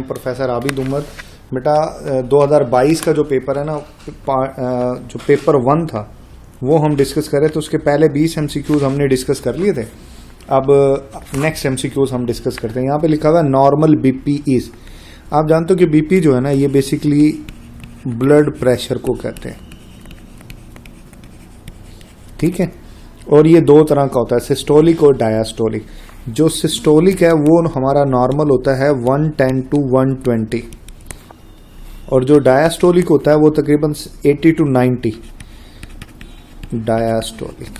Professor Abid Umar. बेटा 2022 का जो पेपर है ना, जो पेपर 1 था वो हम डिस्कस कर रहे थे। उसके पहले 20 MCQs हमने डिस्कस कर लिए थे। अब नेक्स्ट MCQs हम डिस्कस करते हैं। यहाँ पे लिखा हुआ है नॉर्मल BP इज। आप जानते हो कि BP जो है ना, ये बेसिकली ब्लड प्रेशर को कहते हैं, ठीक है। और ये दो तरह का होता है, सिस्टोलिक और डायास्टोलिक। जो सिस्टोलिक है वो हमारा नॉर्मल होता है 110 to 120, और जो डायास्टोलिक होता है वो तकरीबन 80 to 90 डायास्टोलिक,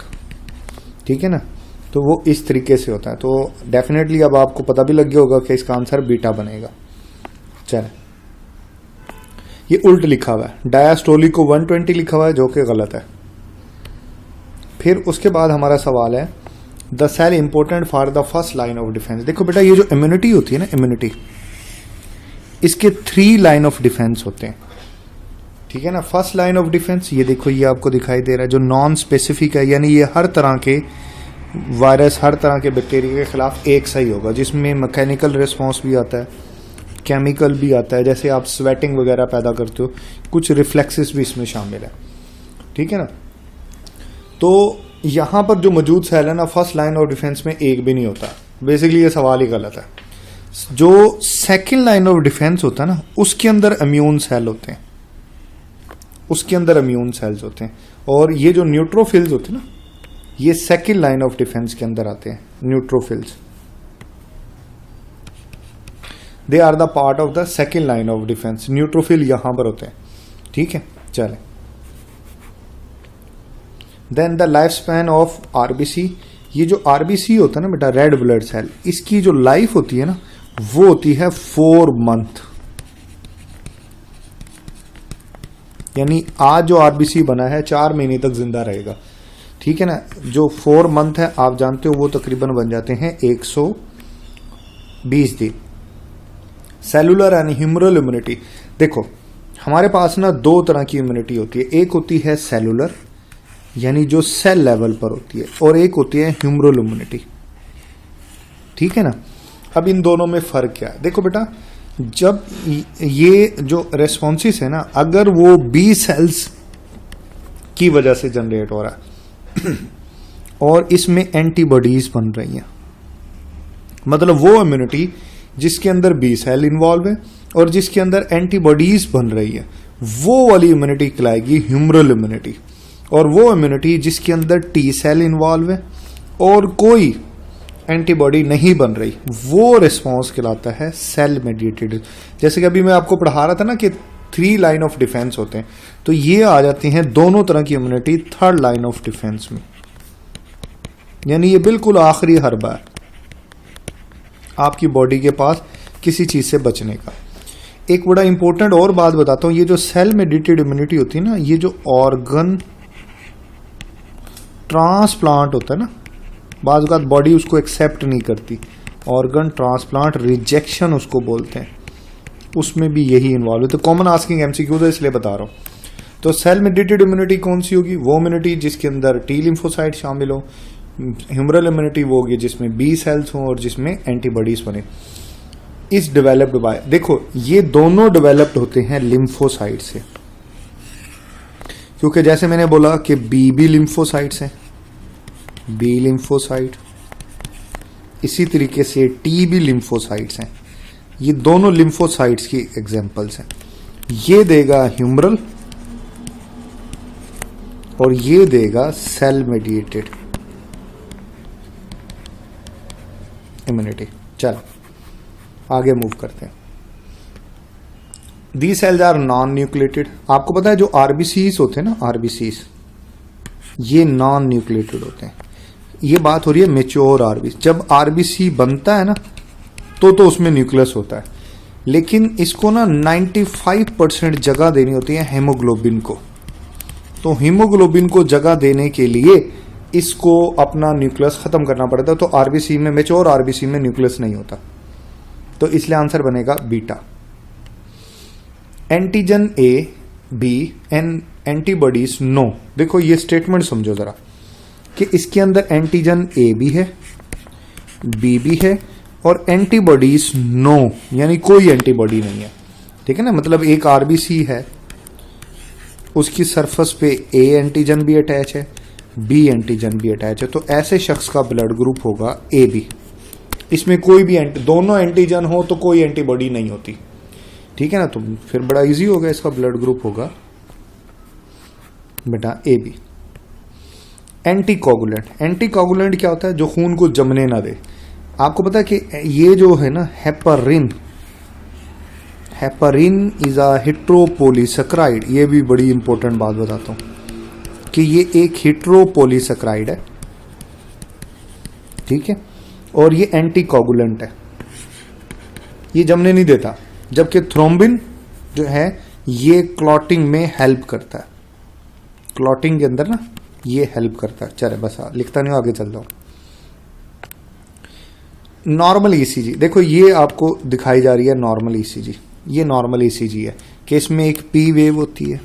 ठीक है ना। तो वो इस तरीके से होता है। तो डेफिनेटली अब आपको पता भी लग गया होगा कि इसका आंसर बीटा बनेगा। चले, ये उल्ट लिखा हुआ है, डायास्टोलिक को 120 लिखा हुआ है, जो कि गलत है। फिर उसके बाद हमारा सवाल है the cell important for the first line of defence. देखो बेटा, ये जो इम्यूनिटी होती है ना, इम्यूनिटी, इसके 3 लाइन ऑफ डिफेंस होते हैं, ठीक है ना। फर्स्ट लाइन ऑफ डिफेंस, ये देखो, ये आपको दिखाई दे रहा है, जो नॉन स्पेसिफिक है, यानी ये हर तरह के वायरस, हर तरह के बैक्टीरिया के खिलाफ एक सही होगा, जिसमें मैकेनिकल रिस्पॉन्स भी आता है, केमिकल भी आता है, जैसे आप स्वेटिंग वगैरह पैदा करते हो, कुछ रिफ्लेक्सेस भी इसमें शामिल है, ठीक है ना। तो यहां पर जो मौजूद सेल है ना, फर्स्ट लाइन ऑफ डिफेंस में एक भी नहीं होता। बेसिकली ये सवाल ही गलत है। जो सेकंड लाइन ऑफ डिफेंस होता है ना, उसके अंदर इम्यून सेल होते हैं, उसके अंदर इम्यून सेल्स होते हैं। और ये जो न्यूट्रोफिल्स होते हैं ना, ये सेकंड लाइन ऑफ डिफेंस के अंदर आते हैं। Neutrophils, they are the part of the second line of defence. Neutrophil यहां पर होते हैं, ठीक है। चले, then the life span of RBC। ये जो RBC होता है ना बेटा, रेड ब्लड सेल, इसकी जो लाइफ होती है ना, वो होती है 4 मंथ। यानी आज जो RBC बना है 4 महीने तक जिंदा रहेगा, ठीक है ना। जो 4 मंथ है, आप जानते हो, वो तकरीबन बन जाते हैं 120 दिन। Cellular and humoral immunity. देखो, हमारे पास ना 2 तरह की इम्यूनिटी होती है। एक होती है सेलुलर, यानी जो सेल लेवल पर होती है, और एक होती है ह्यूमरल इम्यूनिटी, ठीक है ना। अब इन दोनों में फर्क क्या है? देखो बेटा, जब ये जो रेस्पॉन्सिस है ना, अगर वो B सेल्स की वजह से जनरेट हो रहा है और इसमें एंटीबॉडीज बन रही हैं, मतलब वो इम्यूनिटी जिसके अंदर B सेल इन्वॉल्व है और जिसके अंदर एंटीबॉडीज बन रही है, वो वाली इम्यूनिटी कहलाएगी ह्यूमरल इम्यूनिटी। और वो इम्यूनिटी जिसके अंदर T सेल इन्वॉल्व है और कोई एंटीबॉडी नहीं बन रही, वो रिस्पॉन्स कहलाता है सेल मेडिएटेड। जैसे कि अभी मैं आपको पढ़ा रहा था ना कि 3 लाइन ऑफ डिफेंस होते हैं, तो ये आ जाती हैं दोनों तरह की immunity 3rd line of defence में। यानी ये बिल्कुल आखिरी हरबा है आपकी बॉडी के पास किसी चीज से बचने का। एक बड़ा इंपॉर्टेंट और बात बताता हूं, ये जो सेल मेडिएटेड इम्यूनिटी होती है ना, ये जो ऑर्गन ट्रांसप्लांट होता है ना, बाज़ औक़ात बॉडी उसको एक्सेप्ट नहीं करती, ऑर्गन ट्रांसप्लांट रिजेक्शन उसको बोलते हैं, उसमें भी यही इन्वॉल्व है। तो कॉमन आस्किंग MCQ है, इसलिए बता रहा हूँ। तो सेल मेडिएटेड इम्यूनिटी कौन सी होगी? वो इम्यूनिटी जिसके अंदर T लिम्फोसाइट शामिल हो। ह्यूमरल इम्यूनिटी वो होगी जिसमें B सेल्स हों और जिसमें एंटीबॉडीज बने। इस डेवलप्ड बाय, देखो ये दोनों डेवलप्ड होते हैं लिम्फोसाइट से, क्योंकि जैसे मैंने बोला कि B लिम्फोसाइट्स हैं, B लिम्फोसाइट, इसी तरीके से T भी लिम्फोसाइट्स हैं। ये दोनों लिम्फोसाइट्स की एग्जांपल्स हैं। ये देगा ह्यूमरल और ये देगा सेल मेडिएटेड इम्यूनिटी। चलो आगे मूव करते हैं। These cells are non nucleated. आपको पता है जो RBCs होते हैं ना, RBCs ये नॉन न्यूक्लिएटेड होते हैं। ये बात हो रही है मेच्योर RBC। जब RBC बनता है ना, तो उसमें न्यूक्लियस होता है, लेकिन इसको ना 95% जगह देनी होती है हेमोग्लोबिन को। तो हीमोग्लोबिन को जगह देने के लिए इसको अपना न्यूक्लियस खत्म करना पड़ता है। तो RBC में, मेच्योर RBC में न्यूक्लियस नहीं होता, तो इसलिए आंसर बनेगा beta. Antigen A B and antibodies no. देखो ये स्टेटमेंट समझो जरा कि इसके अंदर एंटीजन A भी है, B भी है और एंटीबॉडीज नो, यानी कोई एंटीबॉडी नहीं है। ठीक है ना, मतलब एक आरबीसी है, उसकी सरफेस पे ए एंटीजन भी अटैच है, बी एंटीजन भी अटैच है, तो ऐसे शख्स का ब्लड ग्रुप होगा ए बी। इसमें कोई भी दोनों एंटीजन हो तो कोई एंटीबॉडी नहीं होती। ठीक है ना, तो फिर बड़ा इजी हो गया, इसका ब्लड ग्रुप होगा बेटा ए बी। एंटीकोगुलेंट, एंटीकोगुलेंट क्या होता है? जो खून को जमने ना दे। आपको पता है कि ये जो है ना हेपरिन, हेपरिन इज अ हेट्रोपोलीसैकेराइड। ये भी बड़ी इंपॉर्टेंट बात बताता हूं कि ये एक हेट्रोपोलीसैकेराइड है। ठीक है, और ये एंटीकोगुलेंट है, ये जमने नहीं देता। जबकि थ्रोम्बिन जो है ये क्लॉटिंग में हेल्प करता है, क्लॉटिंग के अंदर ना ये हेल्प करता है। चले बस लिखता नहीं, आगे चलता हूं। नॉर्मल ईसीजी देखो, ये आपको दिखाई जा रही है नॉर्मल ईसीजी। ये नॉर्मल ईसीजी है कि इसमें एक पी वेव होती है,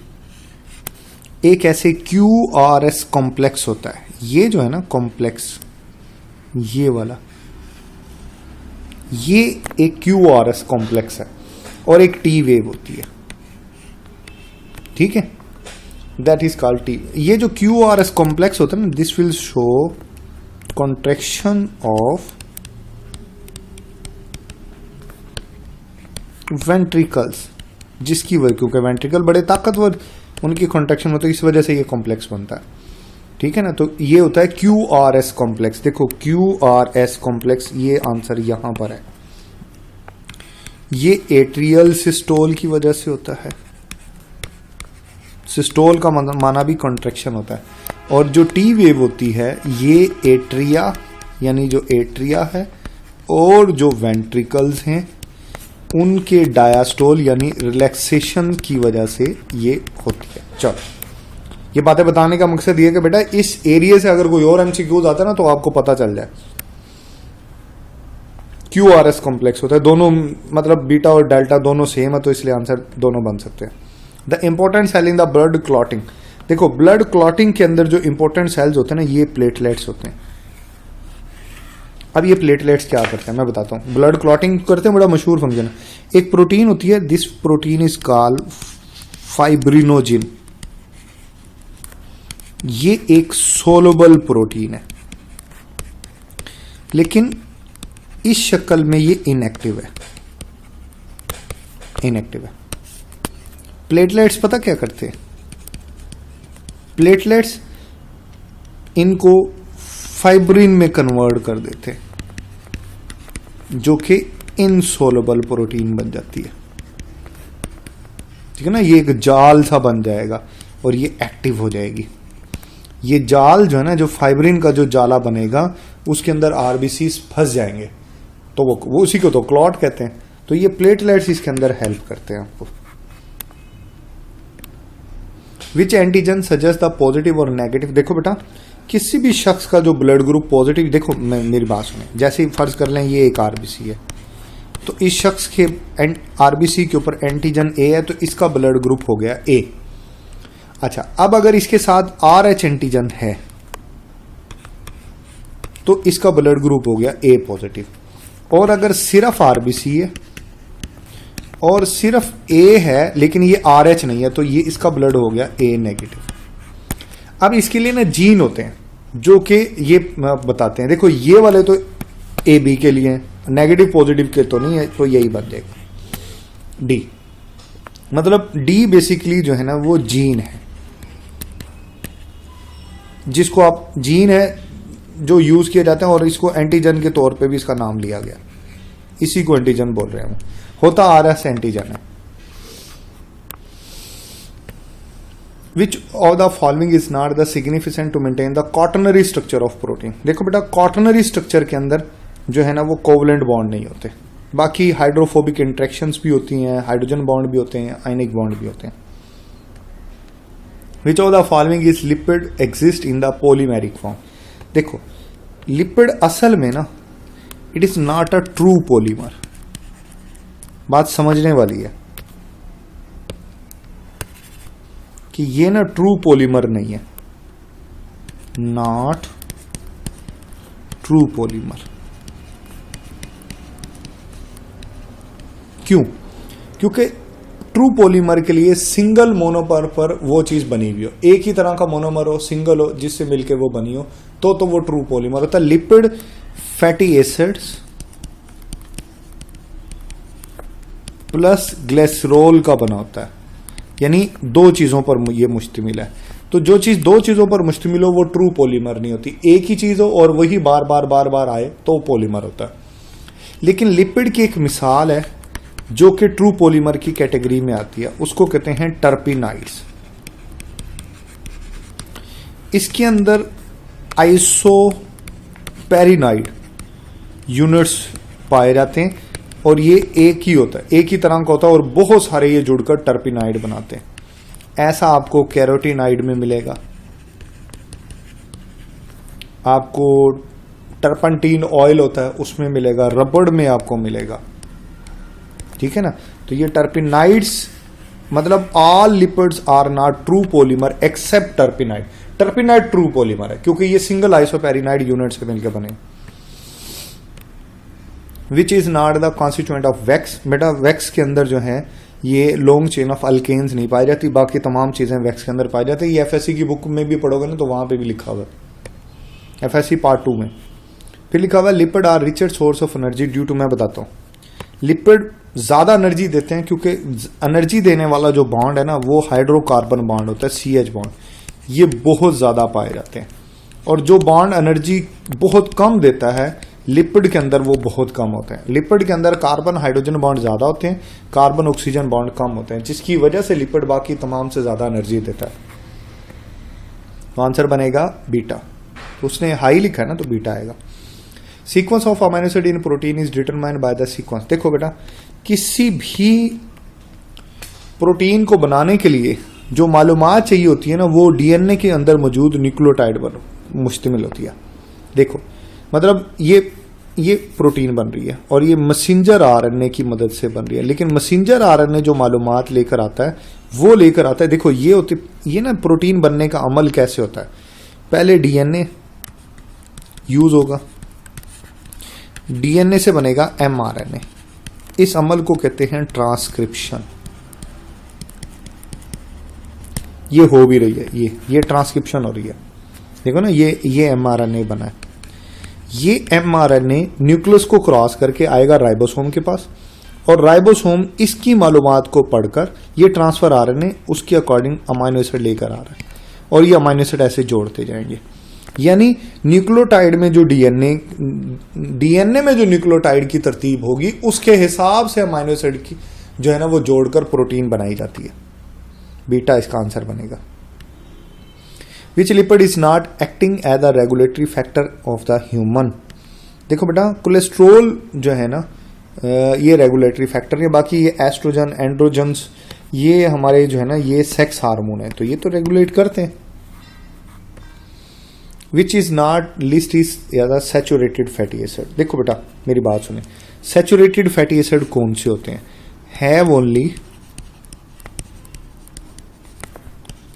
एक ऐसे QRS कॉम्प्लेक्स होता है। ये जो है ना कॉम्प्लेक्स, ये वाला, ये एक QRS कॉम्प्लेक्स है और एक टी वेव होती है। ठीक है, दैट इज कॉल्ड टी। ये जो QRS कॉम्प्लेक्स होता है ना, this will show contraction of ventricles, जिसकी वजह, क्योंकि वेंट्रिकल बड़े ताकतवर, उनकी कॉन्ट्रैक्शन होती है, इस वजह से ये कॉम्प्लेक्स बनता है। ठीक है ना, तो ये होता है QRS कॉम्प्लेक्स। देखो QRS कॉम्प्लेक्स, ये आंसर यहां पर है। ये एट्रियल सिस्टोल की वजह से होता है। सिस्टोल का माना भी कॉन्ट्रैक्शन होता है। और जो टी वेव होती है ये एट्रिया, यानी जो एट्रिया है और जो वेंट्रिकल्स हैं उनके डायास्टोल यानी रिलैक्सेशन की वजह से ये होती है। चलो, ये बातें बताने का मकसद ये कि बेटा इस एरिया से अगर कोई और एमसीक्यूज आता है ना तो आपको पता चल जाए। QRS कॉम्प्लेक्स होता है, दोनों मतलब बीटा और डेल्टा दोनों सेम है, तो इसलिए आंसर दोनों बन सकते हैं। The important cell in the blood clotting, देखो ब्लड क्लॉटिंग के अंदर जो इंपॉर्टेंट सेल्स होते हैं ना, ये प्लेटलेट्स होते हैं। अब ये प्लेटलेट्स क्या करते हैं मैं बताता हूं। ब्लड क्लॉटिंग करते हैं, बड़ा मशहूर फंक्शन है। एक प्रोटीन होती है, this protein is called fibrinogen. ये एक सोलुबल प्रोटीन है, लेकिन इस शक्ल में ये इनएक्टिव है, इनएक्टिव है। प्लेटलेट्स पता क्या करते हैं? प्लेटलेट्स इनको फाइब्रिन में कन्वर्ट कर देते हैं, जो कि इनसोलुबल प्रोटीन बन जाती है। ठीक है ना, ये एक जाल सा बन जाएगा और ये एक्टिव हो जाएगी। ये जाल जो है ना, जो फाइब्रिन का जो जाला बनेगा, उसके अंदर आरबीसीज फंस जाएंगे, तो वो उसी को तो क्लॉट कहते हैं। तो ये प्लेटलेट्स इसके अंदर हेल्प करते हैं आपको। विच एंटीजन सजेस्ट द पॉजिटिव और नेगेटिव, देखो बेटा किसी भी शख्स का जो ब्लड ग्रुप पॉजिटिव, देखो मेरी बात सुने, जैसे ही फर्ज कर लें ये एक आरबीसी है, तो इस शख्स के आरबीसी के ऊपर एंटीजन ए है, तो इसका ब्लड ग्रुप हो गया ए। अच्छा, अब अगर इसके साथ RH एंटीजन है तो इसका ब्लड ग्रुप हो गया ए पॉजिटिव। और अगर सिर्फ आरबीसी है और सिर्फ ए है लेकिन ये RH नहीं है, तो ये इसका ब्लड हो गया ए नेगेटिव। अब इसके लिए ना जीन होते हैं जो कि ये बताते हैं। देखो ये वाले तो ए बी के लिए हैं, नेगेटिव पॉजिटिव के तो नहीं है, तो यही बन जाएगा डी। मतलब डी बेसिकली जो है ना वो जीन है, जिसको आप जीन है जो यूज किए जाते हैं, और इसको एंटीजन के तौर पे भी इसका नाम लिया गया, इसी को एंटीजन बोल रहे हैं। होता RS एंटीजन है। Which of the following is not the significant to maintain the quaternary structure of protein? देखो बेटा quaternary structure के अंदर जो है ना वो कोवलेंट बॉन्ड नहीं होते, बाकी हाइड्रोफोबिक इंट्रैक्शंस भी होती हैं, हाइड्रोजन बॉन्ड भी होते हैं, आयनिक बॉन्ड भी होते हैं। Which of the following is lipid exist in the polymeric form? देखो लिपिड असल में ना it is not a true polymer, बात समझने वाली है कि ये ना ट्रू पॉलीमर नहीं है, नॉट ट्रू पॉलीमर। क्यों? क्योंकि ट्रू पॉलीमर के लिए सिंगल मोनोमर पर वो चीज बनी हुई हो, एक ही तरह का मोनोमर हो, सिंगल हो, जिससे मिलके वो बनी हो, तो वो ट्रू पॉलीमर होता है। Lipid fatty acids plus glycerol का बना होता है, यानी दो चीजों पर ये मुश्तमिल है। तो जो चीज दो चीजों पर मुश्तमिल हो वो ट्रू पॉलीमर नहीं होती। एक ही चीज हो और वही बार बार बार बार आए तो पॉलीमर होता है। लेकिन लिपिड की एक मिसाल है जो कि ट्रू पॉलीमर की कैटेगरी में आती है, उसको कहते हैं टर्पिनाइड्स। इसके अंदर आइसोपेरिनाइड यूनिट्स पाए जाते हैं और ये एक ही होता है, एक ही तरह का होता है और बहुत सारे ये जुड़कर टर्पिनाइड बनाते हैं। ऐसा आपको कैरोटीनाइड में मिलेगा, आपको टर्पंटीन ऑयल होता है उसमें मिलेगा, रबड़ में आपको मिलेगा, ठीक है ना। तो ये टर्पिनाइड्स मतलब all lipids are not true polymer except terpenoid. Terpenoid true polymer है क्योंकि ये सिंगल आइसोपेरिनाइड यूनिट से मिलकर बने। Which is not the constituent of wax. बेटा वैक्स के अंदर जो है ये लॉन्ग चेन ऑफ अल्केन्स नहीं पाई जाती, बाकी तमाम चीजें वैक्स के अंदर पाई जाती है। ये एफएससी की बुक में भी पढ़ोगे ना तो वहां पे भी लिखा हुआ है, एफएससी पार्ट 2 में। फिर लिखा हुआ है lipid are richer source of energy due to, मैं बताता हूँ, लिपिड ज्यादा एनर्जी देते हैं क्योंकि एनर्जी देने वाला जो बॉन्ड है ना वो हाइड्रोकार्बन बॉन्ड होता है, CH बॉन्ड, ये बहुत ज्यादा पाए जाते हैं। और जो बॉन्ड एनर्जी बहुत कम देता है लिपिड के अंदर वो बहुत कम होते हैं। लिपिड के अंदर कार्बन हाइड्रोजन बॉन्ड ज्यादा होते हैं, कार्बन ऑक्सीजन बॉन्ड कम होते हैं, जिसकी वजह से लिपिड बाकी तमाम से ज्यादा एनर्जी देता है। तो आंसर बनेगा बीटा। उसने हाई लिखा है ना तो बीटा आएगा। Sequence of amino acid in protein is determined by the sequence. देखो बेटा किसी भी प्रोटीन को बनाने के लिए जो मालूमात चाहिए होती है ना वो डीएनए के अंदर मौजूद न्यूक्लियोटाइड पर मुश्तमिल होती है। देखो मतलब ये प्रोटीन बन रही है और ये मैसेंजर आरएनए की मदद से बन रही है, लेकिन मैसेंजर आरएनए जो मालूमात लेकर आता है वो लेकर आता है, देखो ये ना प्रोटीन बनने का अमल कैसे होता है। पहले डीएनए यूज होगा, डीएनए से बनेगा एमआरएनए, इस अमल को कहते हैं ट्रांसक्रिप्शन। ये हो भी रही है, ये ट्रांसक्रिप्शन हो रही है। देखो ना ये एमआरएनए बना है, ये एमआरएनए न्यूक्लियस को क्रॉस करके आएगा राइबोसोम के पास और राइबोसोम इसकी मालूमात को पढ़कर ये ट्रांसफर आरएनए उसके अकॉर्डिंग अमाइनो एसिड लेकर आ रहा है और ये अमाइनो एसिड ऐसे जोड़ते जाएंगे। यानी न्यूक्लियोटाइड में जो डीएनए में जो न्यूक्लियोटाइड की तरतीब होगी उसके हिसाब से अमाइनो एसिड की जो है ना वो जोड़कर प्रोटीन बनाई जाती है। बीटा इसका आंसर बनेगा। Which lipid is not acting as a regulatory factor of the human. देखो बेटा कोलेस्ट्रोल जो है ना ये रेगुलेटरी फैक्टर है, बाकी ये एस्ट्रोजन एंड्रोजन्स ये हमारे जो है ना ये सेक्स हार्मोन है तो ये तो रेगुलेट करते हैं। विच इज नॉट लिस्ट इज या सैचुरेटेड फैटी एसिड। देखो बेटा मेरी बात सुने, सैचुरेटेड फैटी एसिड कौन से होते हैं? Have only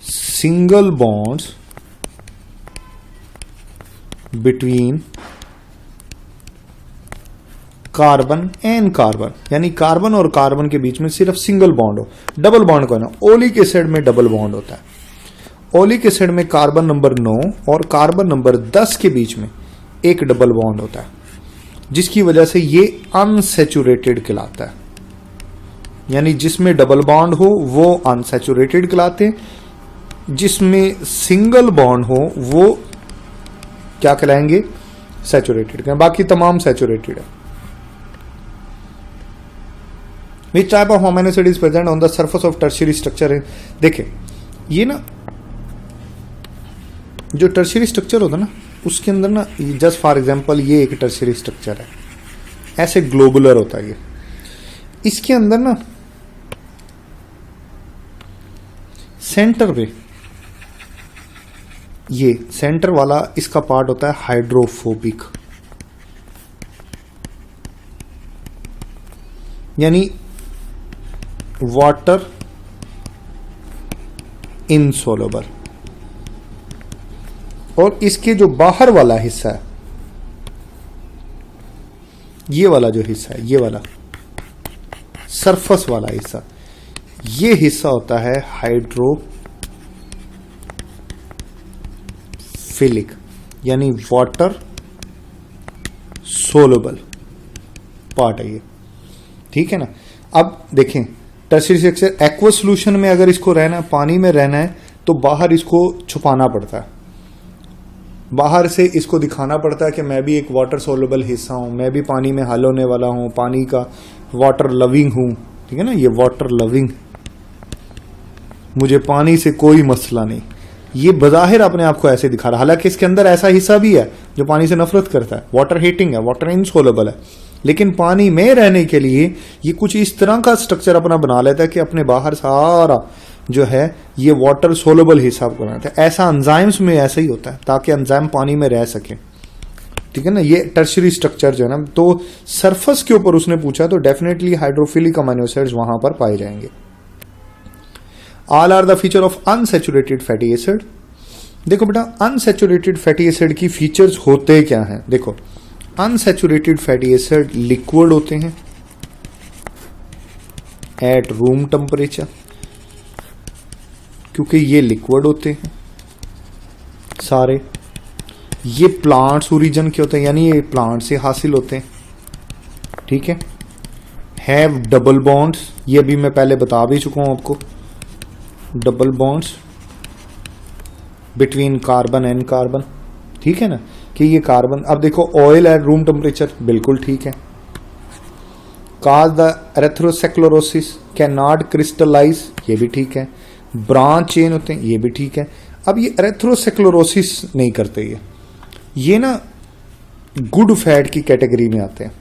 single bonds between carbon and carbon, यानी कार्बन और कार्बन के बीच में सिर्फ सिंगल बॉन्ड हो, डबल बॉन्ड को ना। ओलिक एसिड में डबल बॉन्ड होता है। ओलिक एसिड में कार्बन नंबर 9 और कार्बन नंबर 10 के बीच में एक डबल बॉन्ड होता है, जिसकी वजह से ये अनसैचुरेटेड कहलाता है। यानी जिसमें डबल बॉन्ड हो वो अनसैचुरेटेड कहलाते हैं, जिसमें सिंगल बॉन्ड हो वो क्या कहलाएंगे? सैचुरेटेड। बाकी तमाम सैचुरेटेड है। Which type of amino acid is present on the surface of tertiary structure? देखे ये ना जो टर्शियरी स्ट्रक्चर होता है ना उसके अंदर ना जस्ट फॉर एग्जांपल ये एक टर्शियरी स्ट्रक्चर है, ऐसे ग्लोबुलर होता है ये। इसके अंदर ना सेंटर पे ये सेंटर वाला इसका पार्ट होता है हाइड्रोफोबिक, यानी वाटर इनसोलुबल। और इसके जो बाहर वाला हिस्सा है, ये वाला जो हिस्सा है ये वाला सरफेस वाला हिस्सा, ये हिस्सा होता है हाइड्रोफिलिक यानी वाटर सोलुबल पार्ट है ये, ठीक है ना। अब देखें टर्शियरी स्ट्रक्चर एक्वस सॉल्यूशन में अगर इसको रहना है, पानी में रहना है, तो बाहर इसको छुपाना पड़ता है, बाहर से इसको दिखाना पड़ता है कि मैं भी एक वाटर सोलुबल हिस्सा हूं, मैं भी पानी में हल होने वाला हूं, पानी का वाटर लविंग हूं, ठीक है ना, ये वाटर लविंग, मुझे पानी से कोई मसला नहीं। ये बज़ाहिर अपने आप को ऐसे दिखा रहा, हालांकि इसके अंदर ऐसा हिस्सा भी है जो पानी से नफरत करता है, वाटर हीटिंग है, वाटर इनसोलेबल है, लेकिन पानी में रहने के लिए ये कुछ इस तरह का स्ट्रक्चर अपना बना लेता है कि अपने बाहर सारा जो है ये वाटर सोलेबल हिस्सा बनाता है। ऐसा एंजाइम्स में ऐसा ही होता है ताकि एंजाइम पानी में रह सके, ठीक है ना। ये टर्शियरी स्ट्रक्चर जो है ना, तो सरफेस के ऊपर उसने पूछा तो डेफिनेटली हाइड्रोफिलिक अमीनो एसिड्स वहां पर पाए जाएंगे। All are the feature of unsaturated fatty acid. देखो बेटा अनसैचुरेटेड फैटी एसिड की फीचर्स होते क्या हैं, देखो अनसैचुरेटेड फैटी एसिड लिक्विड होते हैं एट रूम टेम्परेचर, क्योंकि ये लिक्विड होते हैं सारे, ये प्लांट्स ओरिजिन के होते हैं यानी ये प्लांट से हासिल होते हैं, ठीक है। हैव डबल बॉन्ड्स, ये भी मैं पहले बता भी चुका हूं आपको, double bonds between carbon and carbon, ठीक है ना, कि ये कार्बन, अब देखो ऑयल एट रूम टेम्परेचर बिल्कुल ठीक है। Cause the erythrosclerosis can not crystallise, ये भी ठीक है। ब्रांच चेन होते हैं, ये भी ठीक है। अब ये एरेथ्रोसेक्लोरोसिस नहीं करते, ये ना गुड फैट की कैटेगरी में आते हैं,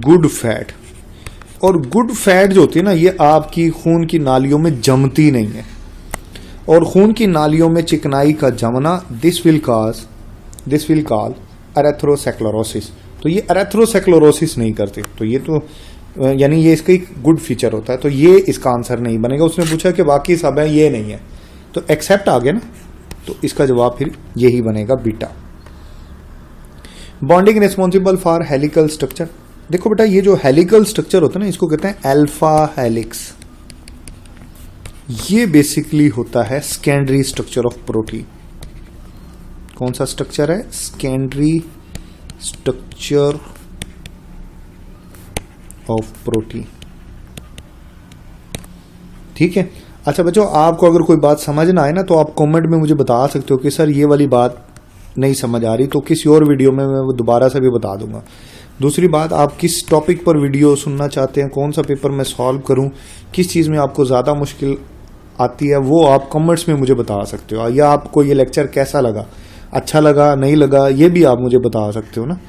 गुड फैट। और गुड फैट जो होती है ना, ये आपकी खून की नालियों में जमती नहीं है, और खून की नालियों में चिकनाई का जमना दिस विल कॉल एरेथ्रोसेक्लोरोसिस। तो ये एरेथ्रोसेक्लोरोसिस नहीं करते, तो ये तो यानी ये इसका एक गुड फीचर होता है, तो ये इसका आंसर नहीं बनेगा। उसने पूछा कि बाकी सब है, ये नहीं है, तो एक्सेप्ट आ गया ना, तो इसका जवाब फिर यही बनेगा beta. Bonding responsible for helical structure. देखो बेटा ये जो हेलिकल स्ट्रक्चर होता है ना, इसको कहते हैं अल्फा हेलिक्स। ये बेसिकली होता है सेकेंडरी स्ट्रक्चर ऑफ प्रोटीन। कौन सा स्ट्रक्चर है? सेकेंडरी स्ट्रक्चर ऑफ प्रोटीन, ठीक है। अच्छा बच्चों, आपको अगर कोई बात समझ ना आए ना, तो आप कमेंट में मुझे बता सकते हो कि सर ये वाली बात नहीं समझ आ रही, तो किसी और वीडियो में मैं वो दोबारा से भी बता दूंगा। दूसरी बात, आप किस टॉपिक पर वीडियो सुनना चाहते हैं, कौन सा पेपर मैं सॉल्व करूं, किस चीज़ में आपको ज़्यादा मुश्किल आती है, वो आप कमेंट्स में मुझे बता सकते हो। या आपको ये लेक्चर कैसा लगा, अच्छा लगा नहीं लगा, ये भी आप मुझे बता सकते हो ना,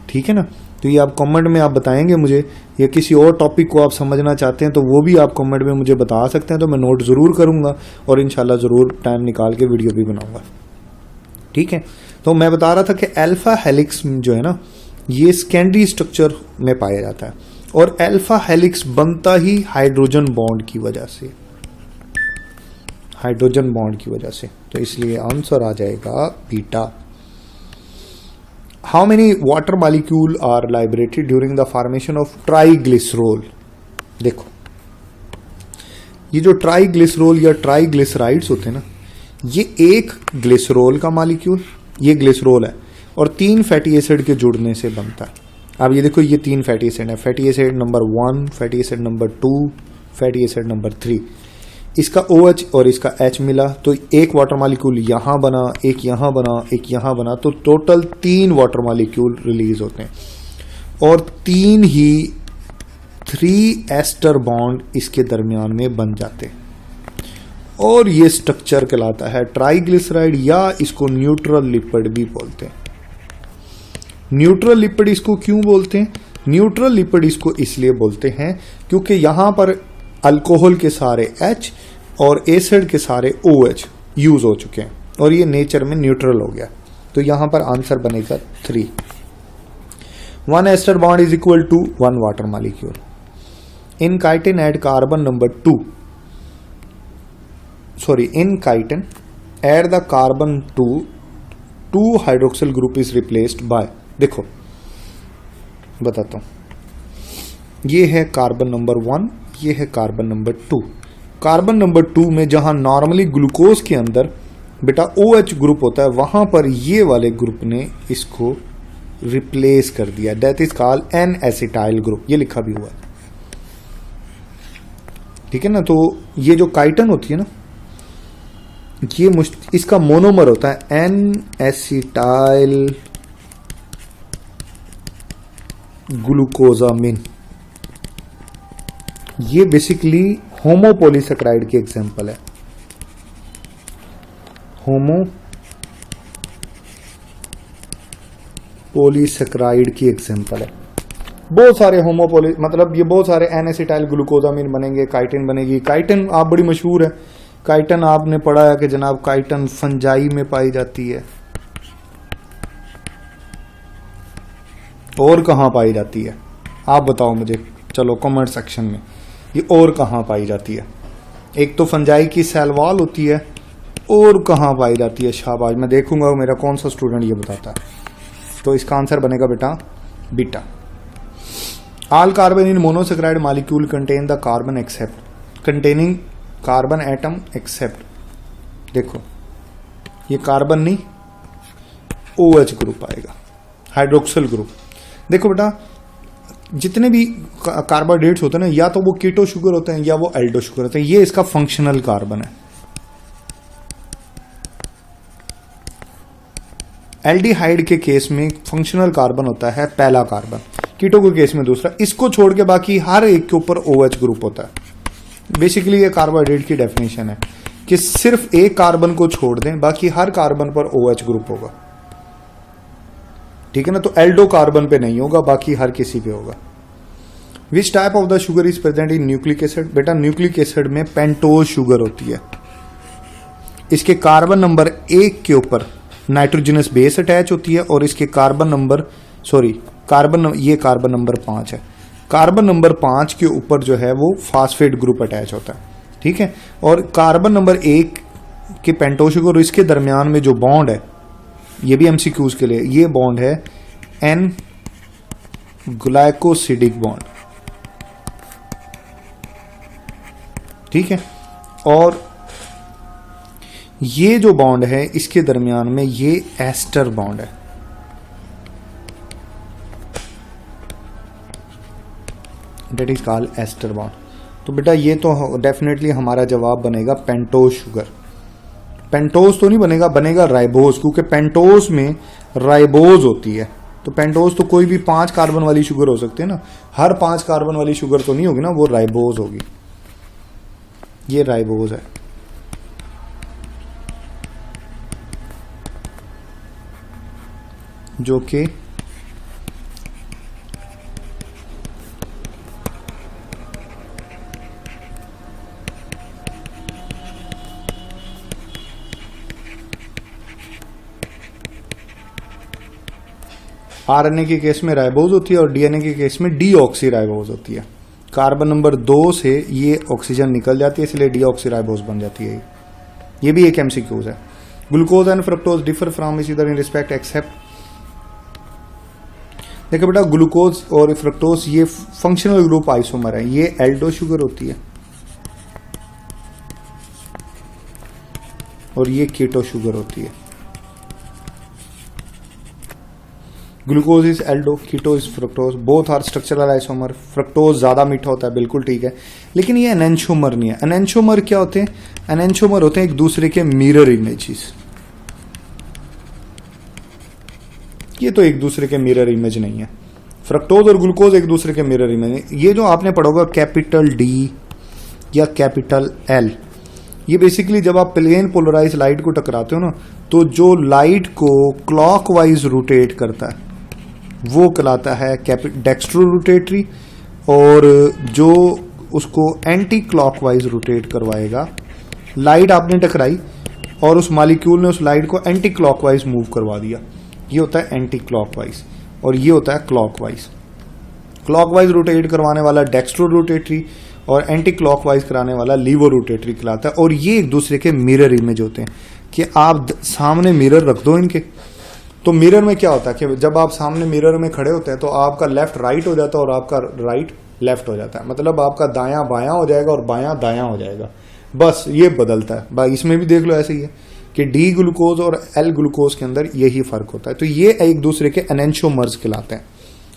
ठीक है ना। तो ये आप कमेंट में आप बताएंगे मुझे, या किसी और टॉपिक को आप समझना चाहते हैं तो वो भी आप कमेंट में मुझे बता सकते हैं, तो मैं नोट ज़रूर करूँगा और इंशाल्लाह ज़रूर टाइम निकाल के वीडियो भी बनाऊँगा, ठीक है। तो मैं बता रहा था कि अल्फा हेलिक्स जो है ना, ये सेकेंडरी स्ट्रक्चर में पाया जाता है, और अल्फा हेलिक्स बनता ही हाइड्रोजन बॉन्ड की वजह से, हाइड्रोजन बॉन्ड की वजह से, तो इसलिए आंसर आ जाएगा beta. How many water molecule are liberated during the formation of triglycerol. देखो ये जो ट्राइग्लिसरॉल या ट्राइग्लिसराइड्स होते हैं ना, ये एक ग्लिसरॉल का मॉलिक्यूल, ये ग्लिसरॉल है, और 3 फैटी एसिड के जुड़ने से बनता है। अब ये देखो ये 3 फैटी एसिड है, fatty acid number 1, fatty acid number 2, fatty acid number 3। इसका OH और इसका H मिला तो एक वाटर मॉलिक्यूल यहां बना, एक यहां बना, एक यहां बना, तो टोटल 3 वाटर मॉलिक्यूल रिलीज होते हैं, और 3 ही 3 एस्टर बॉन्ड इसके दरमियान में बन जाते हैं, और ये स्ट्रक्चर कहलाता है ट्राइग्लिसराइड, या इसको न्यूट्रल लिपिड भी बोलते हैं। न्यूट्रल लिपिड इसको क्यों बोलते हैं? न्यूट्रल लिपिड इसको इसलिए बोलते हैं क्योंकि यहां पर अल्कोहल के सारे H और एसिड के सारे OH यूज हो चुके हैं, और ये नेचर में न्यूट्रल हो गया, तो यहां पर आंसर बनेगा 3। 1 ester bond is equal to 1 water molecule. In chitin at carbon number 2, sorry in chitin at the carbon 2 hydroxyl group is replaced by, देखो बताता हूं, ये है कार्बन नंबर 1, ये है कार्बन नंबर 2। कार्बन नंबर 2 में जहां नॉर्मली ग्लूकोज के अंदर बेटा OH ग्रुप होता है, वहां पर ये वाले ग्रुप ने इसको रिप्लेस कर दिया, that is called an acetyl group. ये लिखा भी हुआ है, ठीक है ना। तो ये जो काइटन होती है ना, ये इसका मोनोमर होता है एन एसिटाइल ग्लूकोजामिन। ये बेसिकली होमोपोलीसेक्राइड की एग्जांपल है, होमोपोलीसेक्राइड की एग्जांपल है। बहुत सारे मतलब ये बहुत सारे एन एसिटाइल ग्लूकोजामिन बनेंगे, काइटिन बनेगी। काइटिन आप बड़ी मशहूर है, काइटिन आपने पढ़ा है कि जनाब काइटिन फंजाई में पाई जाती है, और कहां पाई जाती है आप बताओ मुझे, चलो कमेंट सेक्शन में, ये और कहां पाई जाती है। एक तो फंजाई की सेल वॉल होती है, और कहां पाई जाती है, शाबाश, मैं देखूंगा मेरा कौन सा स्टूडेंट ये बताता है। तो इसका आंसर बनेगा बेटा beta. All carbon in monosaccharide molecule contain the carbon except containing carbon atom except, देखो ये कार्बन नहीं OH ग्रुप आएगा, हाइड्रोक्सिल ग्रुप। देखो बेटा जितने भी कार्बोहाइड्रेट्स होते हैं ना, या तो वो कीटो शुगर होते हैं या वो एल्डो शुगर होते हैं। ये इसका फंक्शनल कार्बन है। एल्डिहाइड के केस में फंक्शनल कार्बन होता है पहला कार्बन, कीटो के केस में दूसरा। इसको छोड़ के बाकी हर एक के ऊपर OH ग्रुप होता है। बेसिकली ये कार्बोहाइड्रेट की डेफिनेशन है कि सिर्फ एक कार्बन को छोड़ दें, बाकी हर कार्बन पर OH ग्रुप होगा, ठीक है ना। तो एल्डो कार्बन पे नहीं होगा, बाकी हर किसी पे होगा। Which type of the sugar is present in nucleic acid, बेटा न्यूक्लिक एसिड में पेंटोज शुगर होती है। इसके कार्बन नंबर 1 के ऊपर नाइट्रोजनस बेस अटैच होती है, और इसके कार्बन नंबर ये कार्बन नंबर 5 है। कार्बन नंबर 5 के ऊपर जो है वो फास्फेट ग्रुप अटैच होता है, ठीक है। और कार्बन नंबर 1 के पेंटोज शुगर और इसके दरमियान में जो बॉन्ड है, ये भी MCQs के लिए, ये बॉन्ड है एन ग्लाइकोसिडिक बॉन्ड, ठीक है। और ये जो बॉन्ड है इसके दरमियान में ये एस्टर बॉन्ड है, that is called ester bond. तो बेटा ये तो डेफिनेटली हमारा जवाब बनेगा पेंटोज शुगर। पेंटोज तो नहीं बनेगा, बनेगा राइबोज, क्योंकि पेंटोज में राइबोज होती है। तो पेंटोज तो कोई भी 5 कार्बन वाली शुगर हो सकती है ना, हर 5 कार्बन वाली शुगर तो नहीं होगी ना, वो राइबोज होगी। ये राइबोज है। जो कि RNA के केस में राइबोज होती है और DNA के केस में डीऑक्सी राइबोज होती है। कार्बन नंबर 2 से ये ऑक्सीजन निकल जाती है, इसलिए डीऑक्सी राइबोज बन जाती है। ये भी एक MCQs है। Glucose and fructose differ from each other in respect except, देखो बेटा ग्लूकोज और फ्रक्टोज ये फंक्शनल ग्रुप आइसोमर है। ये एल्डो शुगर होती है और ये कीटो शुगर होती है। Glucose is aldo, keto is fructose, both are structural isomer. Fructose ज्यादा मीठा होता है, बिल्कुल ठीक है, लेकिन ये एनेंशोमर नहीं है। एनेंशोमर क्या होते हैं? एनेंशोमर होते हैं एक दूसरे के मिरर इमेजेस। ये तो एक दूसरे के मिरर इमेज नहीं है। फ्रक्टोज और ग्लूकोज एक दूसरे के मिरर इमेज है। ये जो आपने पढ़ोगा कैपिटल D या कैपिटल L, ये बेसिकली जब आप प्लेन पोलराइज लाइट को टकराते हो ना, तो जो लाइट को क्लॉकवाइज रोटेट करता है वो कहलाता है डेक्स्ट्रो रोटेटरी, और जो उसको एंटी क्लॉकवाइज रोटेट करवाएगा, लाइट आपने टकराई और उस मॉलिक्यूल ने उस लाइट को एंटी क्लॉकवाइज मूव करवा दिया, ये होता है एंटी क्लॉकवाइज, और ये होता है क्लॉकवाइज। क्लॉकवाइज रोटेट करवाने वाला डेक्स्ट्रो रोटेटरी और एंटी क्लॉकवाइज कराने वाला लीवो रोटेटरी कहलाता है। और ये एक दूसरे के मिरर इमेज होते हैं कि आप सामने मिरर रख दो इनके, तो मिरर में क्या होता है कि जब आप सामने मिरर में खड़े होते हैं तो आपका लेफ्ट राइट हो जाता है और आपका राइट लेफ्ट हो जाता है, मतलब आपका दायां बायां हो जाएगा और बायां दायां हो जाएगा, बस ये बदलता है। इसमें भी देख लो ऐसे ही है कि डी ग्लूकोज और एल ग्लूकोज के अंदर यही फर्क होता है। तो ये एक दूसरे के एनेंशियोमर्स कहलाते हैं।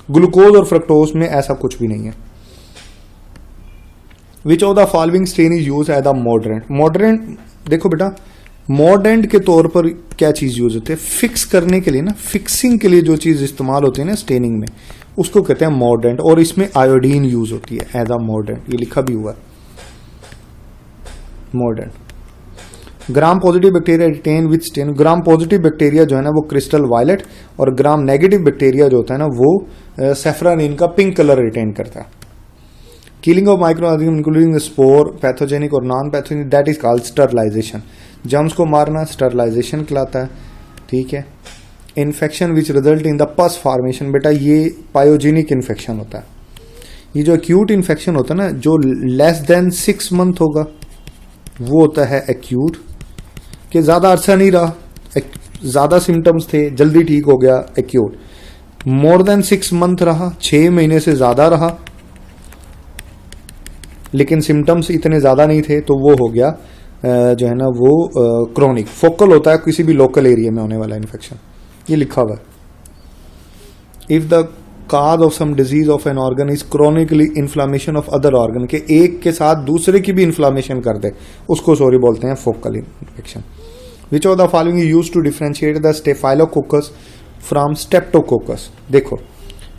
ग्लूकोज और फ्रक्टोज में ऐसा कुछ भी नहीं है। Which of the following stain is use as the mordant. Mordant देखो बेटा, मॉडरेंट के तौर पर क्या चीज यूज होती है, फिक्स करने के लिए ना, फिक्सिंग के लिए जो चीज इस्तेमाल होती है ना स्टेनिंग में, उसको कहते हैं मॉडरेंट, और इसमें आयोडीन यूज होती है एज अ मॉडरेंट, ये लिखा भी हुआ है mordant. Gram positive bacteria retain with stain. Gram positive bacteria जो है ना वो क्रिस्टल वायलेट, और ग्राम नेगेटिव बैक्टीरिया जो होता है ना वो सेफ्रानिन का पिंक कलर रिटेन करता है। Killing of micro organism including spore, pathogenic और non pathogenic, that is called sterilisation. Germs को मारना स्टरलाइजेशन कहलाता है, ठीक है। Infection which result in the pus formation, बेटा ये पायोजेनिक इन्फेक्शन होता है। ये जो एक्यूट इन्फेक्शन होता है ना, जो लेस देन 6 मंथ होगा वो होता है एक्यूट, कि ज्यादा अरसा नहीं रहा, ज्यादा सिम्टम्स थे, जल्दी ठीक हो गया, एक्यूट। मोर देन 6 मंथ रहा, 6 महीने से ज्यादा रहा, लेकिन सिम्टम्स इतने ज्यादा नहीं थे, तो वो हो गया जो है ना वो क्रोनिक। फोकल होता है किसी भी लोकल एरिया में होने वाला इन्फेक्शन, ये लिखा हुआ है। If the cause of some disease of an organ is chronically inflammation of other organ, के एक के साथ दूसरे की भी इन्फ्लामेशन कर दे, उसको सॉरी बोलते हैं focal infection. Which of the following use to differentiate the staphylococcus from streptococcus. देखो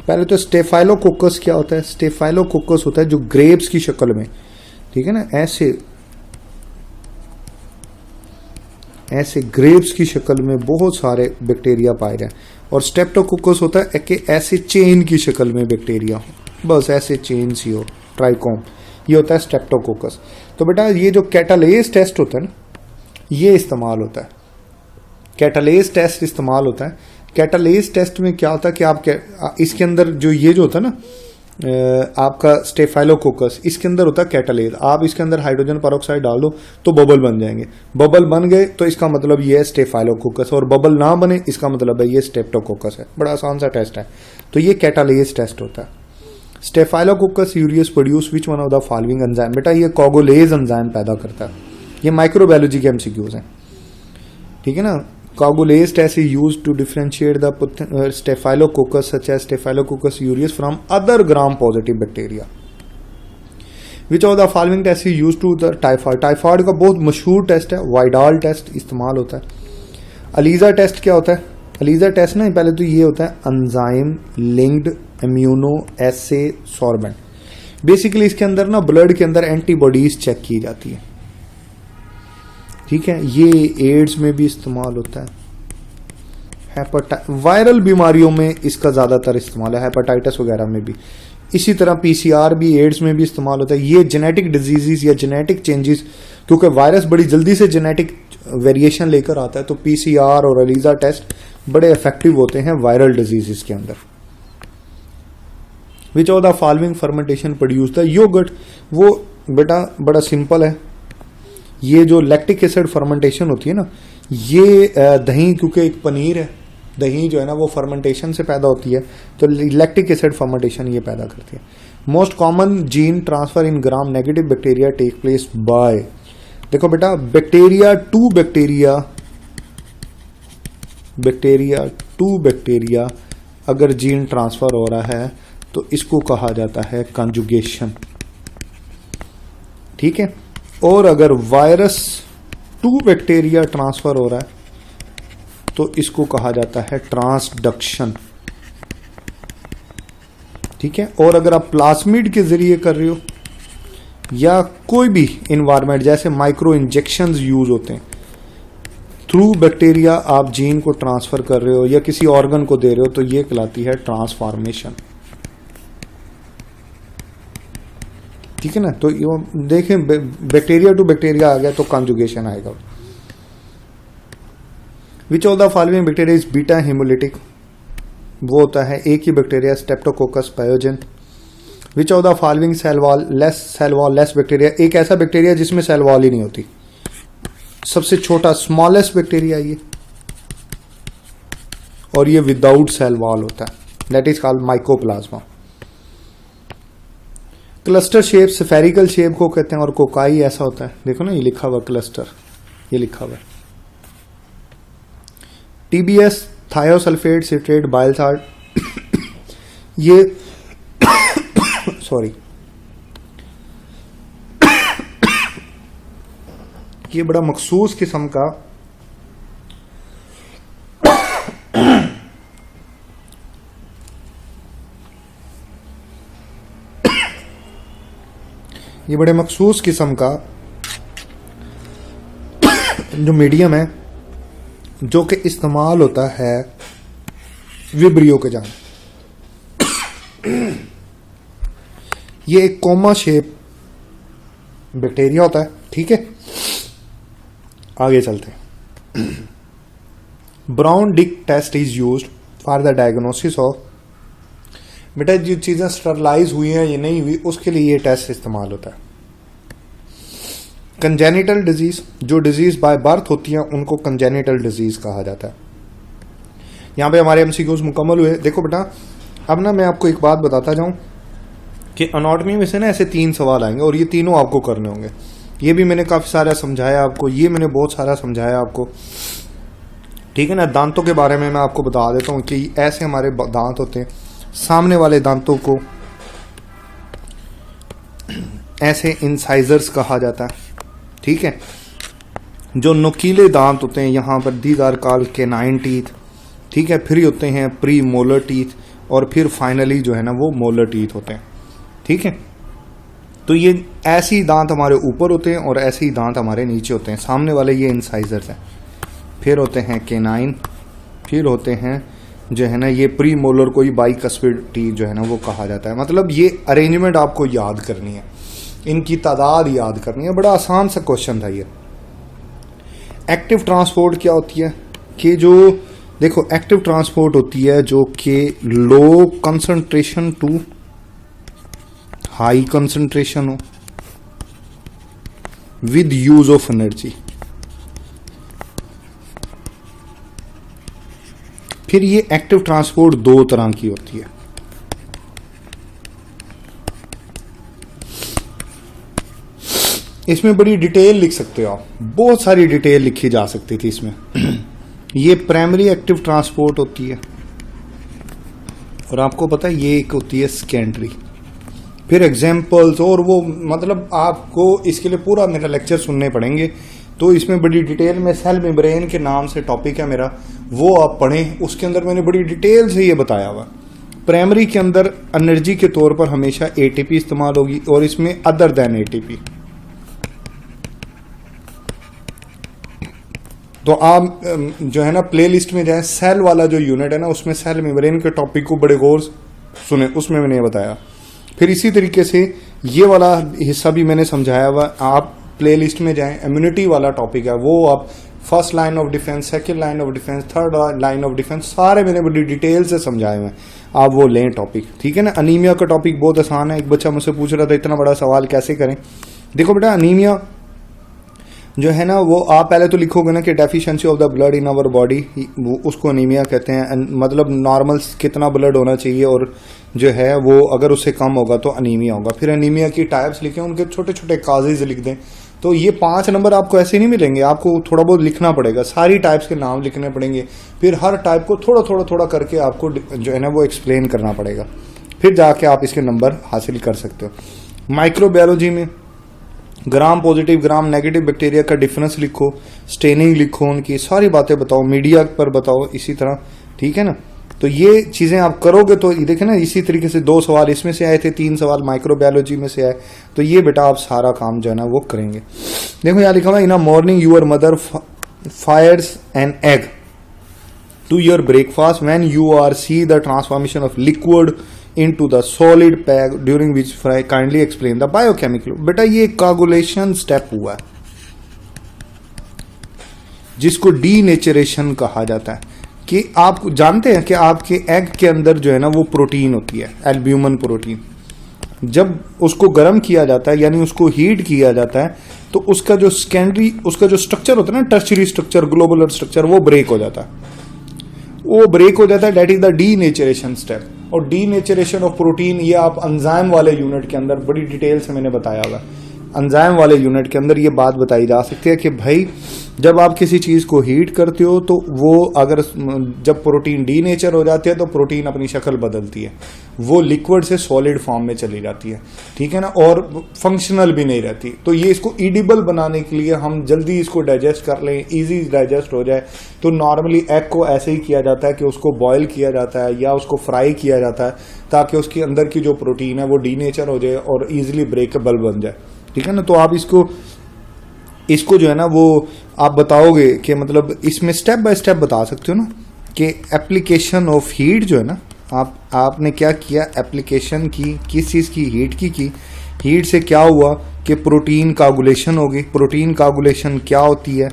पहले तो स्टेफाइलोकोकस क्या होता है, स्टेफाइलोकोकस होता है जो ग्रेप्स की शक्ल में, ठीक है ना, ऐसे ग्रेप्स की शक्ल में बहुत सारे बैक्टीरिया पाए जाए, और स्टेप्टोकोकस होता है कि ऐसे चेन की शक्ल में बैक्टीरिया हो, बस ऐसे चेन सी हो, ट्राइकोम, ये होता है स्टेप्टोकोकस। तो बेटा ये जो कैटालेज टेस्ट होता है ना, ये इस्तेमाल होता है, कैटालेज टेस्ट इस्तेमाल होता है। कैटालेज टेस्ट में क्या होता है कि आप इसके अंदर जो ये जो होता है ना आपका स्टेफाइलोकोकस, इसके अंदर होता है कैटालेज। आप इसके अंदर हाइड्रोजन पेरोक्साइड डाल दो तो बबल बन जाएंगे, बबल बन गए तो इसका मतलब ये है स्टेफाइलोकोकस, और बबल ना बने इसका मतलब है ये स्टेप्टोकोकस है। बड़ा आसान सा टेस्ट है, तो ये कैटालेज टेस्ट होता है। Staphylococcus urease produce which one of the following enzyme, बेटा ये कोगुलेज एंजाइम पैदा करता है। ये माइक्रोबायोलॉजी के एमसीक्यूज हैं, ठीक है ना। Coagulase test is used to differentiate the Staphylococcus such as Staphylococcus aureus from other gram-positive bacteria. Which of the following tests is used to the typhoid? Typhoid का बहुत मशहूर टेस्ट है, वाइडाल टेस्ट इस्तेमाल होता है। अलीजा टेस्ट क्या होता है? अलीजा टेस्ट ना पहले तो ये होता है एंजाइम लिंक्ड इम्यूनो एसे सॉर्बेंट। बेसिकली इसके अंदर ना ब्लड के अंदर एंटीबॉडीज चेक की जाती है, ठीक है। ये एड्स में भी इस्तेमाल होता है, वायरल बीमारियों में इसका ज्यादातर इस्तेमाल है, हेपेटाइटिस वगैरह में भी। इसी तरह पीसीआर भी एड्स में भी इस्तेमाल होता है। ये जेनेटिक डिजीजेस या जेनेटिक चेंजेस, क्योंकि वायरस बड़ी जल्दी से जेनेटिक वेरिएशन लेकर आता है, तो पीसीआर और एलिजा टेस्ट बड़े इफेक्टिव होते हैं वायरल डिजीजेस के अंदर। Which of the following fermentation produce the yoghurt, वो बेटा बड़ा सिंपल है। ये जो लैक्टिक एसिड फर्मेंटेशन होती है ना, ये दही, क्योंकि एक पनीर है, दही जो है ना वो फर्मेंटेशन से पैदा होती है, तो लैक्टिक एसिड फर्मेंटेशन ये पैदा करती है। Most common gene transfer in gram negative bacteria take place by, देखो बेटा बैक्टीरिया टू बैक्टीरिया अगर जीन ट्रांसफर हो रहा है तो इसको कहा जाता है कंजुगेशन, ठीक है। और अगर वायरस टू बैक्टीरिया ट्रांसफर हो रहा है तो इसको कहा जाता है ट्रांसडक्शन, ठीक है। और अगर आप प्लाज्मिड के जरिए कर रहे हो या कोई भी इन्वायरमेंट, जैसे माइक्रो इंजेक्शंस यूज होते हैं, थ्रू बैक्टीरिया आप जीन को ट्रांसफर कर रहे हो या किसी ऑर्गन को दे रहे हो, तो ये कहलाती है ट्रांसफॉर्मेशन, ठीक है ना। तो देखें बैक्टीरिया टू बैक्टीरिया आ गया तो कंजुगेशन आएगा। Which of the following bacteria is beta haemolytic, वो होता है एक ही bacteria streptococcus pyogenes. Which of the following cell wall less bacteria, एक ऐसा बैक्टीरिया जिसमें सेल वॉल ही नहीं होती, सबसे छोटा स्मॉलेस्ट बैक्टीरिया ये, और ये विदाउट सेल वॉल होता है, that is called mycoplasma. Cluster shape spherical shape को कहते हैं और कोकाई ऐसा होता है, देखो ना ये लिखा हुआ क्लस्टर, ये लिखा हुआ है। TBS thiosulphate citrate bile salt, ये सॉरी ये बड़ा मखसूस किस्म का ये बड़े मखसूस किस्म का जो मीडियम है जो कि इस्तेमाल होता है विब्रियो के जान। ये एक कोमा शेप बैक्टीरिया होता है, ठीक है। आगे चलते हैं। Brown Dick test is used for the diagnosis of, बेटा जो चीजें स्टरलाइज हुई हैं ये नहीं हुई उसके लिए ये टेस्ट इस्तेमाल होता है। कंजेनिटल डिजीज, जो डिजीज बाय बर्थ होती हैं उनको कंजेनिटल डिजीज कहा जाता है। यहां पे हमारे एमसीक्यूज मुकम्मल हुए। देखो बेटा अब ना मैं आपको एक बात बताता जाऊं कि एनाटॉमी में से ना ऐसे 3 सवाल आएंगे और ये तीनों आपको करने होंगे। ये भी मैंने काफी सारा समझाया आपको, ये मैंने बहुत सारा समझाया आपको, ठीक है ना। दांतों के बारे में मैं आपको बता देता हूं कि ऐसे हमारे दांत होते हैं, सामने वाले दांतों को ऐसे इंसाइजर्स कहा जाता है, ठीक है। जो नुकीले दांत होते हैं यहाँ पर these are called canine teeth, ठीक है। फिर होते हैं प्री मोलर टीथ और फिर फाइनली जो है ना वो मोलर टीथ होते हैं, ठीक है। तो ये ऐसे ही दांत हमारे ऊपर होते हैं और ऐसे ही दांत हमारे नीचे होते हैं। सामने वाले ये इंसाइजर्स हैं, फिर होते हैं कैनाइन, फिर होते हैं जो है ना ये प्री मोलर को ही बाइकस्पिड टीथ जो है ना वो कहा जाता है। मतलब ये अरेंजमेंट आपको याद करनी है, इनकी तादाद याद करनी है। बड़ा आसान सा क्वेश्चन था ये। एक्टिव ट्रांसपोर्ट क्या होती है कि जो देखो एक्टिव ट्रांसपोर्ट होती है जो कि low concentration to high concentration हो विद यूज ऑफ एनर्जी। फिर ये एक्टिव ट्रांसपोर्ट 2 तरह की होती है। इसमें बड़ी डिटेल लिख सकते हो आप, बहुत सारी डिटेल लिखी जा सकती थी इसमें। ये प्राइमरी एक्टिव ट्रांसपोर्ट होती है और आपको पता है ये एक होती है सेकेंडरी। फिर एग्जाम्पल्स और वो मतलब आपको इसके लिए पूरा मेरा लेक्चर सुनने पड़ेंगे, तो इसमें बड़ी डिटेल में सेल मेम्ब्रेन के नाम से टॉपिक है मेरा, वो आप पढ़ें। उसके अंदर मैंने बड़ी डिटेल से ये बताया हुआ। प्राइमरी के अंदर एनर्जी के तौर पर हमेशा एटीपी इस्तेमाल होगी और इसमें अदर देन एटीपी। तो आप जो है ना प्ले लिस्ट में जाए, सेल वाला जो यूनिट है ना उसमें सेल मेम्ब्रेन के टॉपिक को बड़े गौर सुने, उसमें मैंने बताया। फिर इसी तरीके से ये वाला हिस्सा भी मैंने समझाया हुआ, आप प्ले लिस्ट में जाएं। इम्यूनिटी वाला टॉपिक है वो आप first line of defence, second line of defence, third line of defence सारे मैंने बड़ी डिटेल से समझाए हुए, आप वो लें टॉपिक, ठीक है ना। अनीमिया का टॉपिक बहुत आसान है। एक बच्चा मुझसे पूछ रहा था इतना बड़ा सवाल कैसे करें। देखो बेटा अनीमिया जो है ना वो आप पहले तो लिखोगे ना कि deficiency of the blood in our body, उसको अनीमिया कहते हैं। मतलब नॉर्मल कितना ब्लड होना चाहिए और जो है वो अगर उससे कम होगा तो अनीमिया होगा। फिर अनीमिया की टाइप्स लिखें, उनके छोटे छोटे काजेज लिख दें। तो ये 5 नंबर आपको ऐसे नहीं मिलेंगे, आपको थोड़ा बहुत लिखना पड़ेगा, सारी टाइप्स के नाम लिखने पड़ेंगे। फिर हर टाइप को थोड़ा थोड़ा थोड़ा करके आपको जो है ना वो एक्सप्लेन करना पड़ेगा, फिर जाके आप इसके नंबर हासिल कर सकते हो। माइक्रोबायोलॉजी में gram positive gram negative bacteria का डिफरेंस लिखो, स्टेनिंग लिखो, उनकी सारी बातें बताओ, मीडिया पर बताओ इसी तरह, ठीक है ना। तो ये चीजें आप करोगे तो देखें ना इसी तरीके से 2 सवाल इसमें से आए थे, 3 सवाल माइक्रोबायोलॉजी में से आए, तो ये बेटा आप सारा काम जो है ना वो करेंगे। देखो यहाँ लिखा हुआ in a morning your mother fires an egg to your breakfast when you are see the transformation of liquid into the solid pack during which fry kindly explain the biochemical। बेटा ये coagulation step हुआ है जिसको denaturation कहा जाता है। कि आप जानते हैं कि आपके एग के अंदर जो है ना वो प्रोटीन होती है, एल्ब्यूमिन प्रोटीन। जब उसको गर्म किया जाता है यानी उसको हीट किया जाता है तो उसका जो सेकेंडरी उसका जो स्ट्रक्चर होता है ना, टर्शियरी स्ट्रक्चर, ग्लोबुलर स्ट्रक्चर, वो ब्रेक हो जाता है, वो ब्रेक हो जाता है। That is the denaturation step. और डीनेचरेशन ऑफ प्रोटीन ये आप एंजाइम वाले यूनिट के अंदर बड़ी डिटेल से मैंने बताया हुआ है। एंजाइम वाले यूनिट के अंदर ये बात बताई जा सकती है कि भाई जब आप किसी चीज़ को हीट करते हो तो वो अगर जब प्रोटीन डीनेचर हो जाती है तो प्रोटीन अपनी शक्ल बदलती है, वो लिक्विड से सॉलिड फॉर्म में चली जाती है, ठीक है ना, और फंक्शनल भी नहीं रहती। तो ये इसको ईडिबल बनाने के लिए हम जल्दी इसको डाइजेस्ट कर लें, इजी डाइजेस्ट हो जाए, तो नॉर्मली एग को ऐसे ही किया जाता है कि उसको बॉयल किया जाता है या उसको फ्राई किया जाता है ताकि उसके अंदर की जो प्रोटीन है वो डीनेचर हो जाए और ईजिली ब्रेकेबल बन जाए, ठीक है ना। तो आप इसको जो है ना वो आप बताओगे कि मतलब इसमें स्टेप बाय स्टेप बता सकते हो ना कि एप्लीकेशन ऑफ हीट जो है ना, आपने क्या किया, एप्लीकेशन की किस चीज़ की, हीट की हीट से क्या हुआ कि प्रोटीन कागुलेशन होगी, प्रोटीन कागुलेशन क्या होती है,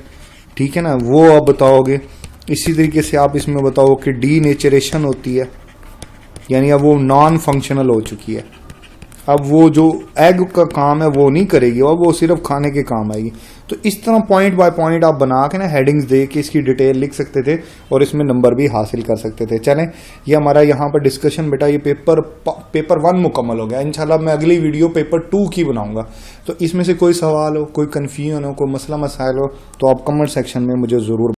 ठीक है ना, वो आप बताओगे। इसी तरीके से आप इसमें बताओ कि डीनेचरेशन होती है, यानी अब वो नॉन फंक्शनल हो चुकी है, अब वो जो एग का काम है वो नहीं करेगी और वो सिर्फ खाने के काम आएगी। तो इस तरह पॉइंट बाय पॉइंट आप बना के ना हेडिंग्स दे के इसकी डिटेल लिख सकते थे और इसमें नंबर भी हासिल कर सकते थे। चलें, ये हमारा यहाँ पर डिस्कशन बेटा ये पेपर 1 मुकम्मल हो गया। इंशाल्लाह मैं अगली वीडियो पेपर 2 की बनाऊंगा। तो इसमें से कोई सवाल हो, कोई कन्फ्यूजन हो, कोई मसला मसाइल हो तो आप कमेंट सेक्शन में मुझे ज़रूर